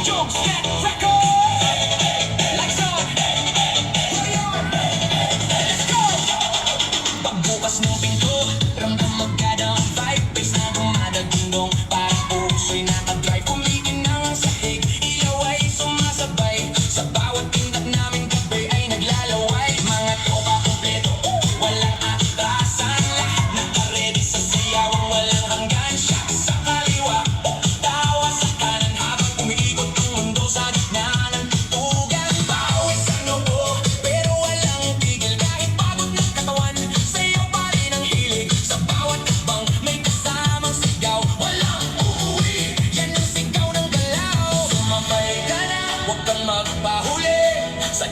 Jokes get record. Lights on. Let's go. Pagbukas ng pinto, ramdam magkadang vibe. Bass na dumadagundong, parang puso'y nakadrive. Kumikinang ang sahig, ilaw ay sumasabay. Sa bawat tindak naming gabi ay naglalaway. Mga tropa kompleto, walang atrasan. Lahat naka-ready sa siyawang walang hanggan. Shot sa kaliwa, tawa sa kanan habang umiikot ang mundo sa gitna ng tugan. Pawis sa noo, pero walang tigil. Kahit pagod ng katawan, sayaw pa rin ang hilig. Sa bawat hakbang may kasamang sigaw. Walang uuwi, yan ang sigaw ng galaw. Sumabay ka na, huwag kang magpahuli. Sa